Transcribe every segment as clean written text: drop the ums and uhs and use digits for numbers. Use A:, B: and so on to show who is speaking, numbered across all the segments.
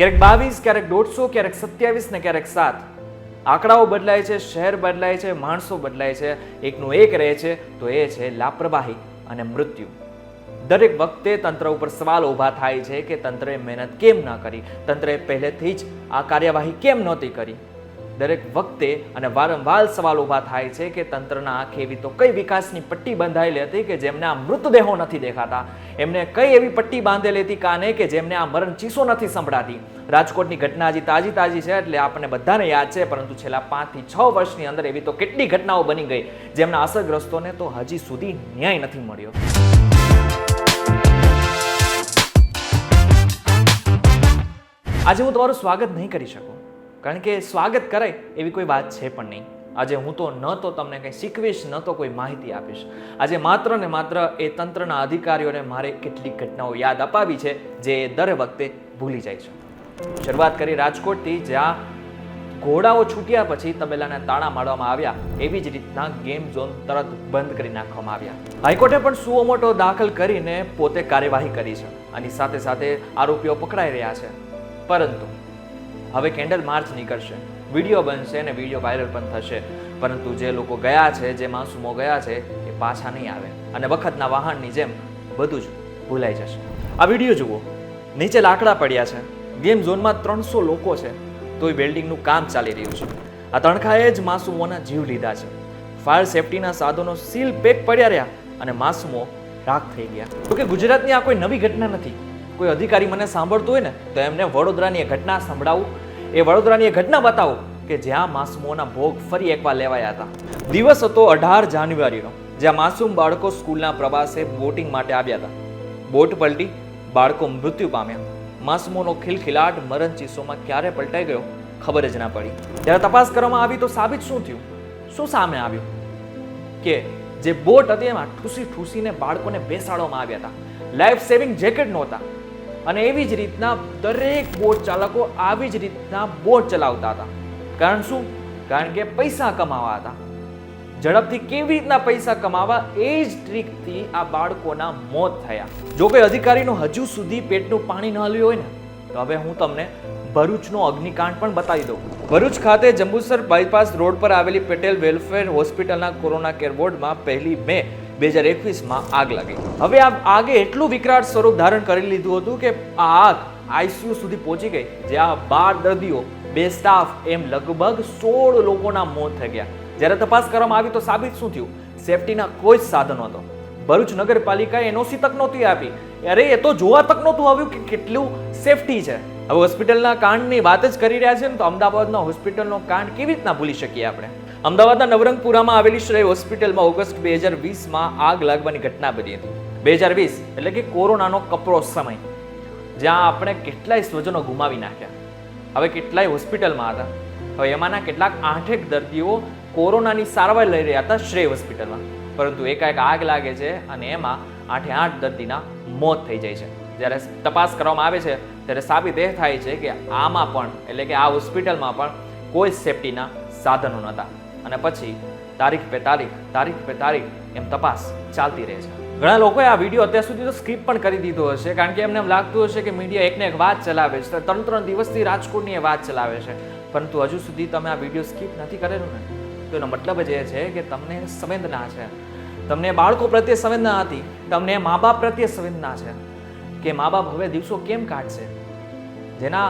A: ક્યારેક 22, ક્યારેક 150, ક્યારેક 27 ને ક્યારેક 7. આંકડાઓ બદલાય છે, શહેર બદલાય છે, માણસો બદલાય છે, એકનું એક રહે છે, તો એ છે લાપરવાહી અને મૃત્યુ. દરેક વખતે તંત્ર ઉપર સવાલ ઊભા થાય છે કે તંત્રએ મહેનત કેમ ન કરી, તંત્રએ પહેલેથી જ આ કાર્યવાહી કેમ નહોતી કરી. દરેક વખતે અને વારંવાર સવાલ ઊભા થાય છે કે તંત્રના આંખે એવી તો કઈ વિકાસની પટ્ટી બંધાયેલી હતી કે જેમને આ મૃતદેહો નથી દેખાતા, એમને કઈ એવી પટ્ટી બાંધેલી હતી કાને કે જેમને આ મરણ ચીસો નથી સંભળાતી. રાજકોટની ઘટના હજી તાજી છે એટલે આપણને બધાને યાદ છે, પરંતુ છેલ્લા 5 થી 6 વર્ષની અંદર એવી તો કેટલી ઘટનાઓ બની ગઈ જેમના અસરગ્રસ્તોને તો હજી સુધી ન્યાય નથી મળ્યો. આજે હું તમારું સ્વાગત નહીં કરી શકું, કારણ કે સ્વાગત કરાય એવી કોઈ વાત છે પણ નહીં. આજે હું તો ન તો તમને કંઈ શીખવીશ, ન તો કોઈ માહિતી આપીશ. આજે માત્ર ને માત્ર એ તંત્રના અધિકારીઓને મારે કેટલીક ઘટનાઓ યાદ અપાવી છે જે દર વખતે ભૂલી જાય છે. શરૂઆત કરી રાજકોટથી, જ્યાં ઘોડાઓ છૂટ્યા પછી તબેલાના તાળા મારવામાં આવ્યા, એવી જ રીતના ગેમ ઝોન તરત બંધ કરી નાખવામાં આવ્યા. હાઈકોર્ટે પણ સુઓ મોટો દાખલ કરીને પોતે કાર્યવાહી કરી છે. આની સાથે સાથે આરોપીઓ પકડાઈ રહ્યા છે. પરંતુ હવે કેન્ડલ માર્ચ નીકળશે, વિડીયો બનશે અને વિડીયો વાયરલ પણ થશે, પરંતુ જે લોકો ગયા છે, જે માસૂમો ગયા છે, એ પાછા નહીં આવે અને વખતના વાહનની જેમ બધું જ ભૂલાઈ જશે. આ વિડીયો જુઓ, નીચે લાકડા પડ્યા છે, ગેમ ઝોનમાં 300 લોકો છે, તોય બિલ્ડિંગનું કામ ચાલી રહ્યું છે. આ તણખાએ જ માસૂમોના જીવ લીધા છે. ફાયર સેફટીના સાધનો સીલ પેક પડ્યા રહ્યા અને માસૂમો રાખ થઈ ગયા. તો કે ગુજરાતની આ કોઈ નવી ઘટના નથી. કોઈ અધિકારી મને સાંભળતું હોય ને તો એમને વડોદરાની ઘટના સંભળાવું, એ વડોદરાની ઘટના બતાવું કે જ્યાં માસૂમોના ભોગ ફરી એકવાર લેવાયા હતા. દિવસ હતો 18 જાન્યુઆરીનો, જ્યાં માસૂમ બાળકો સ્કૂલના પ્રવાસે બોટિંગ માટે આવ્યા હતા. બોટ પલટી, બાળકો મૃત્યુ પામ્યા. માસૂમોનો ખિલખિલાટ મરણ ચીસોમાં ક્યારે પલટાઈ ગયો ખબર જ ના પડી. જ્યારે તપાસ કરવામાં આવી તો સાબિત શું થયું? શું સામે આવ્યું? કે જે બોટ હતી એમાં ઠૂસીને બાળકોને બેસાડવામાં આવ્યા હતા. લાઈફ સેવિંગ જેકેટ નહોતા અને એવી જ રીતના દરેક બોટ ચાલકો આવી જ રીતના બોટ ચલાવતા હતા. કારણ શું? કારણ કે પૈસા કમાવા હતા. ઝડપથી કેવી રીતના પૈસા કમાવા, એ જ ટ્રીકથી આ બાળકોના મોત થયા. જો કોઈ અધિકારીનું હજુ સુધી પેટનું પાણી ન હલ્યું હોય ને તો હવે હું તમને ભરૂચનો અગ્નિકાંડ પણ બતાવી દઉં. ભરૂચ ખાતે જંબુસર બાયપાસ રોડ પર આવેલી પટેલ વેલફેર હોસ્પિટલના કોરોના કેર વોર્ડમાં 1 મે 2021માં આગ લાગી. હવે આ આગે એટલું વિકરાળ સ્વરૂપ ધારણ કરી લીધું હતું કે આ આગ આઈસીયુ સુધી પહોંચી ગઈ, જ્યાં 12 દર્દીઓ, 2 સ્ટાફ એમ લગભગ 16 લોકોના મોત થઈ ગયા. જ્યારે તપાસ કરવામાં આવી તો સાબિત શું થયું? સેફટીના કોઈ જ સાધન નહોતો. ભરૂચ નગરપાલિકાએ એનઓસી તક નહોતી આપી. અરે એ તો જોવા તક નહોતું આવ્યું કે કેટલું સેફટી છે. હવે હોસ્પિટલના કાંડની વાત જ કરી રહ્યા છે ને તો અમદાવાદના હોસ્પિટલનો કાંડ કેવી રીતના ભૂલી શકીએ આપણે? અમદાવાદના નવરંગપુરામાં આવેલી શ્રેય હોસ્પિટલમાં ઓગસ્ટ 2020માં આગ લાગવાની ઘટના બની હતી. 2020 એટલે કે કોરોનાનો કપરો સમય, જ્યાં આપણે કેટલાય સ્વજનો ગુમાવી નાખ્યા. હવે કેટલાય હોસ્પિટલમાં હતા. હવે એમાંના કેટલાક 8 દર્દીઓ કોરોનાની સારવાર લઈ રહ્યા હતા શ્રેય હોસ્પિટલમાં, પરંતુ એકાએક આગ લાગે છે અને એમાં 8 દર્દીના મોત થઈ જાય છે. જ્યારે તપાસ કરવામાં આવે છે ત્યારે સાબિત એ થાય છે કે આમાં પણ એટલે કે આ હોસ્પિટલમાં પણ કોઈ સેફટીના સાધનો નહોતા. અને પછી તારીખ પે તારીખ એમ તપાસ ચાલતી રહે છે. ઘણા લોકોએ આ વિડીયો અત્યાર સુધી તો સ્કીપ પણ કરી દીધો હશે, કારણ કે એમને એમ લાગતું હશે કે મીડિયા એકને એક વાત ચલાવે છે, 3 દિવસથી રાજકોટની એ વાત ચલાવે છે, પરંતુ હજુ સુધી તમે આ વિડીયો સ્કીપ નથી કરેલું ને તો એનો મતલબ જ એ છે કે તમને સંવેદના છે, તમને બાળકો પ્રત્યે સંવેદના હતી, તમને મા બાપ પ્રત્યે સંવેદના છે કે મા બાપ હવે દિવસો કેમ કાઢશે, જેના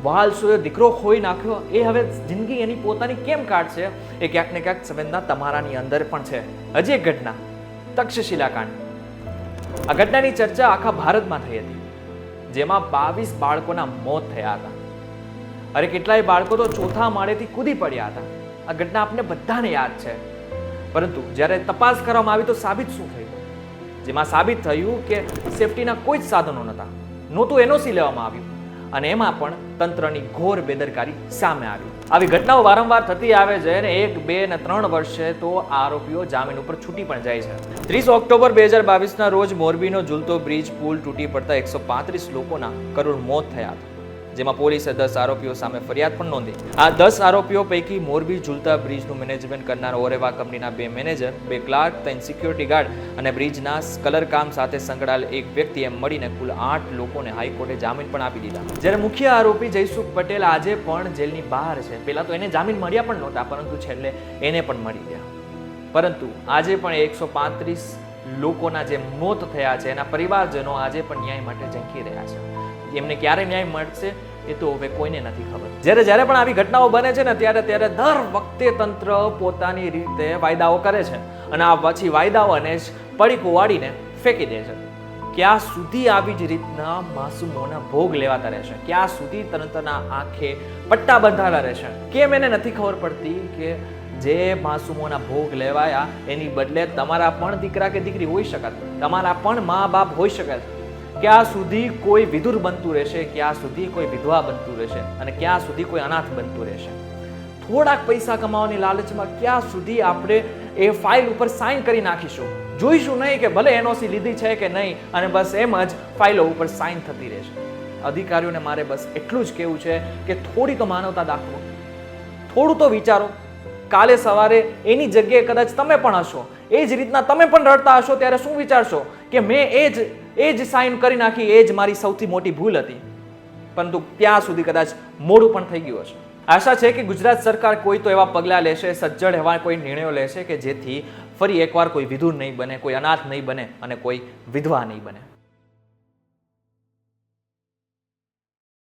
A: વાલસોએ દીકરો ખોઈ નાખ્યો એ હવે જિંદગી એની પોતાની કેમ કાઢશે. એ ક્યાંક ને ક્યાંક સંવેદના તમારાની અંદર પણ છે. હજી એક ઘટના, તક્ષશિલા કાંડ. આ ઘટનાની ચર્ચા આખા ભારતમાં થઈ હતી, જેમાં 22 બાળકોના મોત થયા હતા. અરે કેટલાય બાળકો તો 4થા માળેથી કૂદી પડ્યા હતા. આ ઘટના આપણે બધાને યાદ છે. પરંતુ જ્યારે તપાસ કરવામાં આવી તો સાબિત શું થયું? જેમાં સાબિત થયું કે સેફટીના કોઈ જ સાધનો નહોતું એનઓસી લેવામાં આવ્યું અને એમાં પણ તંત્રની ઘોર બેદરકારી સામે આવી. આવી ઘટનાઓ વારંવાર થતી આવે છે અને 1, 2 અને 3 વર્ષે તો આરોપીઓ જામીન ઉપર છૂટી પણ જાય છે. 30 ઓક્ટોબર 2022ના રોજ મોરબીનો ઝૂલતો બ્રિજ પુલ તૂટી પડતા 135 લોકોના કરુણ મોત થયા હતા. જેમાં પોલીસે 10 આરોપીઓ સામે ફરિયાદ પણ નોંધી. આ 10 આરોપીઓ પૈકી મોરબી ઝૂલતા બ્રિજનું મેનેજમેન્ટ કરનાર ઓરેવા કંપનીના 2 મેનેજર, 2 ક્લાર્ક, 3 સિક્યુરિટી ગાર્ડ અને બ્રિજના કલરકામ સાથે સંકળાયેલ એક વ્યક્તિ એમ મળીને કુલ 8 લોકોને હાઈકોર્ટે જામીન પણ આપી દીધા. જ્યારે મુખ્ય આરોપી જયસુખ પટેલ આજે પણ જેલની બહાર છે. પહેલા તો એને જામીન મળ્યા પણ નહોતા, પરંતુ છેલ્લે એને પણ મળી ગયા. પરંતુ આજે પણ 135 લોકોના જે મોત થયા છે એના પરિવારજનો આજે પણ ન્યાય માટે ઝંખી રહ્યા છે. એમને ક્યારે ન્યાય મળશે એ તો હવે કોઈને નથી ખબર. જ્યારે પણ આવી ઘટનાઓ બને છે ને ત્યારે દર વખતે તંત્ર પોતાની રીતે વાયદાઓ કરે છે અને આ પછી વાયદાઓને જ પડીકું વાળીને ફેંકી દે છે. ક્યાં સુધી આવી જ રીતના માસૂમોના ભોગ લેવાતા રહેશે? ક્યાં સુધી તંત્રના આંખે પટ્ટા બંધાયેલા રહેશે? કેમ એને નથી ખબર પડતી કે જે માસૂમોના ભોગ લેવાયા એની બદલે તમારા પણ દીકરા કે દીકરી હોઈ શકે, તમારા પણ મા બાપ હોઈ શકે છે. ક્યાં સુધી કોઈ વિધુર બનતું રહેશે? ક્યાં સુધી કોઈ વિધવા બનતું રહેશે? અને ક્યાં સુધી કોઈ અનાથ બનતું રહેશે? થોડાક પૈસા કમાવાની લાલચમાં ક્યાં સુધી આપણે એ ફાઇલ ઉપર સાઇન કરી નાખીશું? જોઈશું નહીં કે ભલે એનઓસી લીધી છે કે નહીં, અને બસ એમ જ ફાઇલો ઉપર સાઇન થતી રહેશે. અધિકારીઓને મારે બસ એટલું જ કહેવું છે કે થોડી તો માનવતા દાખવો, થોડું તો વિચારો. કાલે સવારે એની જગ્યાએ કદાચ તમે પણ હશો, એ જ રીતના તમે પણ રડતા હશો, ત્યારે શું વિચારશો કે મેં એ જ સાઇન કરી નાખી, એ જ મારી સૌથી મોટી ભૂલ હતી. પરંતુ ત્યાં સુધી કદાચ મોડું પણ થઈ ગયું હશે. આશા છે કે ગુજરાત સરકાર કોઈ તો એવા પગલાં લેશે, સજ્જડ એવા કોઈ નિર્ણયો લેશે કે જેથી ફરી એકવાર કોઈ વિધુર નહીં બને, કોઈ અનાથ નહીં બને અને કોઈ વિધવા નહીં બને.